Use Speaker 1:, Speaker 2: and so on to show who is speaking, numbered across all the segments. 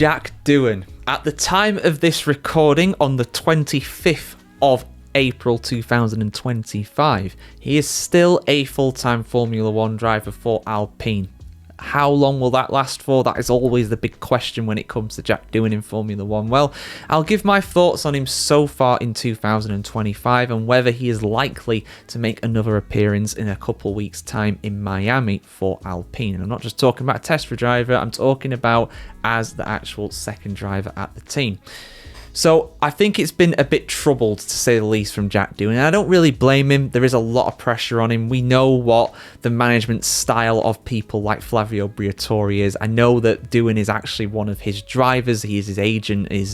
Speaker 1: Jack Doohan. At the time of this recording, on the 25th of April 2025, he is still a full-time Formula 1 driver for Alpine. How long will that last for? That is always the big question when it comes to Jack Doohan in Formula 1. Well, I'll give my thoughts on him so far in 2025 and whether he is likely to make another appearance in a couple weeks' time in Miami for Alpine. And I'm not just talking about a test driver, I'm talking about as the actual second driver at the team. So I think it's been a bit troubled, to say the least, from Jack Doohan. And I don't really blame him. There is a lot of pressure on him. We know what the management style of people like Flavio Briatore is. I know that Doohan is actually one of his drivers. He is his agent, is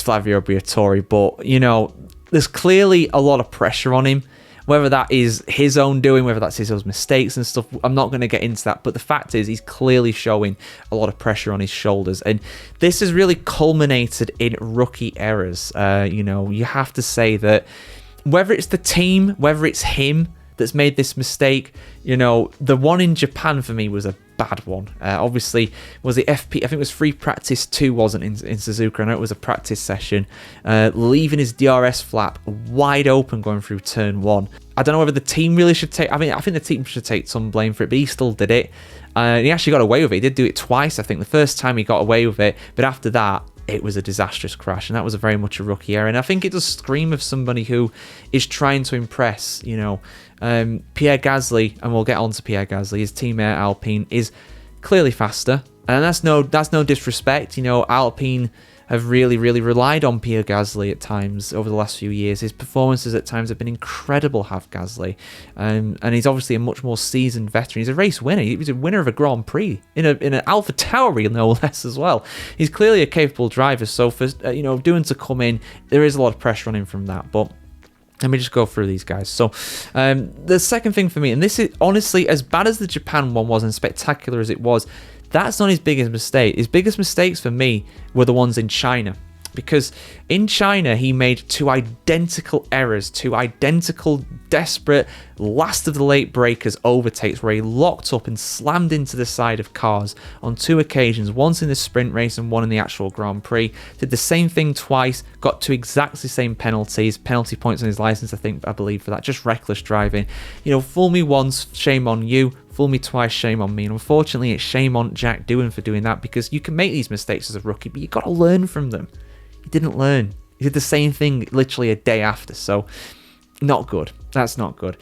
Speaker 1: Flavio Briatore. But, you know, there's clearly a lot of pressure on him. Whether that is his own doing, whether that's his own mistakes and stuff, I'm not going to get into that. But the fact is, he's clearly showing a lot of pressure on his shoulders. And this has really culminated in rookie errors. You have to say that whether it's the team, whether it's him that's made this mistake, the one in Japan for me was a bad one. Obviously, was the FP, I think it was free practice 2, wasn't in Suzuka. I know it was a practice session. Leaving his DRS flap wide open going through turn 1. I don't know whether the team really should take, I think the team should take some blame for it, but he still did it. He actually got away with it. He did do it twice, I think. The first time he got away with it, but after that, it was a disastrous crash, and that was very much a rookie error. And I think it does scream of somebody who is trying to impress, Pierre Gasly, and we'll get on to Pierre Gasly, his teammate Alpine, is clearly faster. And that's no disrespect. Alpine have really, really relied on Pierre Gasly at times over the last few years. His performances at times have been incredible, have Gasly. And he's obviously a much more seasoned veteran. He's a race winner. He was a winner of a Grand Prix in an Alpha Tauri, no less, as well. He's clearly a capable driver. So for Doohan to come in, there is a lot of pressure on him from that. But let me just go through these guys. So the second thing for me, and this is honestly, as bad as the Japan one was and spectacular as it was, that's not his biggest mistake. His biggest mistakes for me were the ones in China. Because in China, he made 2 identical errors, 2 identical, desperate, last of the late breakers overtakes where he locked up and slammed into the side of cars on 2 occasions, once in the sprint race and one in the actual Grand Prix. Did the same thing twice, got 2 exactly the same penalty points on his license, I believe, for that. Just reckless driving. Fool me once, shame on you. Fool me twice, shame on me. And unfortunately, it's shame on Jack Doohan for doing that, because you can make these mistakes as a rookie, but you've got to learn from them. He didn't learn. He did the same thing literally a day after, so not good. That's not good.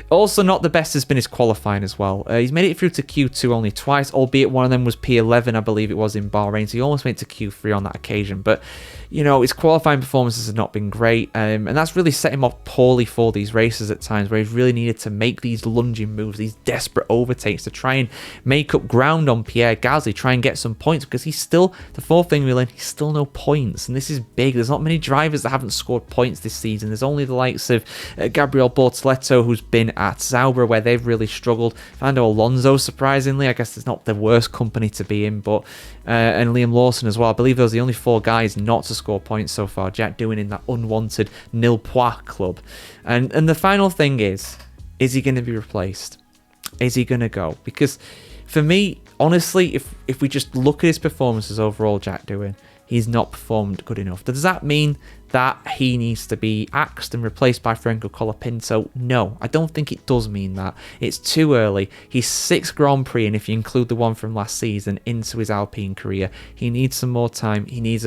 Speaker 1: Also, not the best has been his qualifying as well. He's made it through to Q2 only twice, albeit one of them was P11, I believe it was, in Bahrain, so he almost went to Q3 on that occasion. But, his qualifying performances have not been great, and that's really set him off poorly for these races at times, where he's really needed to make these lunging moves, these desperate overtakes to try and make up ground on Pierre Gasly, try and get some points, because he's still, the fourth thing we learned, he's still no points, and this is big. There's not many drivers that haven't scored points this season. There's only the likes of Gabriel Bortoleto, who's been at Sauber, where they've really struggled. Fernando Alonso, surprisingly, I guess it's not the worst company to be in, but and Liam Lawson as well. I believe those are the only 4 guys not to score points so far. Jack Doohan in that unwanted nil point club. And the final thing is he going to be replaced? Is he going to go? Because for me, honestly, if we just look at his performances overall, Jack Doohan, he's not performed good enough. Does that mean that he needs to be axed and replaced by Franco Colapinto? No, I don't think it does mean that. It's too early. He's 6th Grand Prix, and if you include the one from last season, into his Alpine career. He needs some more time. He needs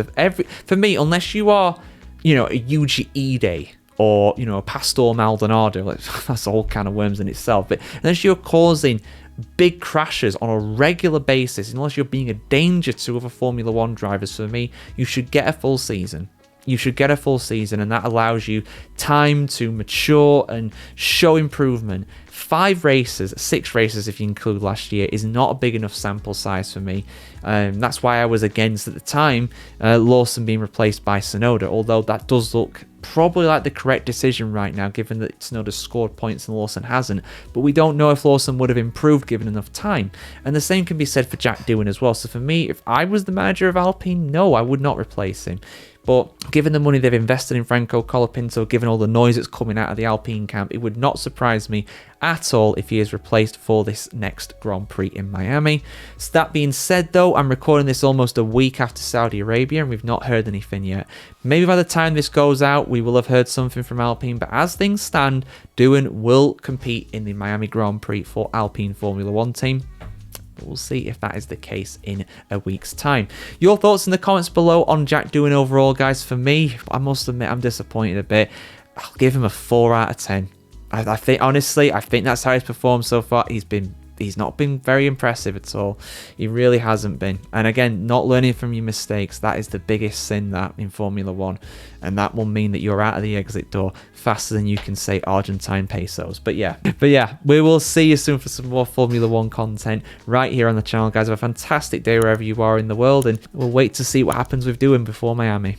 Speaker 1: for me, unless you are, a Yuji Ide or, a Pastor Maldonado, that's a whole can of worms in itself. But unless you're causing big crashes on a regular basis, unless you're being a danger to other Formula 1 drivers, for me, you should get a full season. You should get a full season, and that allows you time to mature and show improvement. 5 races, 6 races if you include last year, is not a big enough sample size for me. That's why I was against, at the time, Lawson being replaced by Tsunoda, although that does look probably like the correct decision right now, given that Tsunoda's scored points and Lawson hasn't. But we don't know if Lawson would have improved given enough time. And the same can be said for Jack Doohan as well. So for me, if I was the manager of Alpine, no, I would not replace him. But given the money they've invested in Franco Colapinto, given all the noise that's coming out of the Alpine camp, it would not surprise me at all if he is replaced for this next Grand Prix in Miami. So that being said though, I'm recording this almost a week after Saudi Arabia and we've not heard anything yet. Maybe by the time this goes out we will have heard something from Alpine, but as things stand, Doohan will compete in the Miami Grand Prix for Alpine Formula 1 team. We'll see if that is the case in a week's time. Your thoughts in the comments below on Jack Doohan overall, guys. For me, I must admit I'm disappointed a bit. I'll give him a 4 out of 10. I think, honestly, I think that's how he's performed so far. He's not been very impressive at all. He really hasn't been. And again, not learning from your mistakes, that is the biggest sin that in Formula 1. And that will mean that you're out of the exit door faster than you can say Argentine pesos. But yeah, we will see you soon for some more Formula 1 content right here on the channel, guys. Have a fantastic day wherever you are in the world, and we'll wait to see what happens with Doohan before Miami.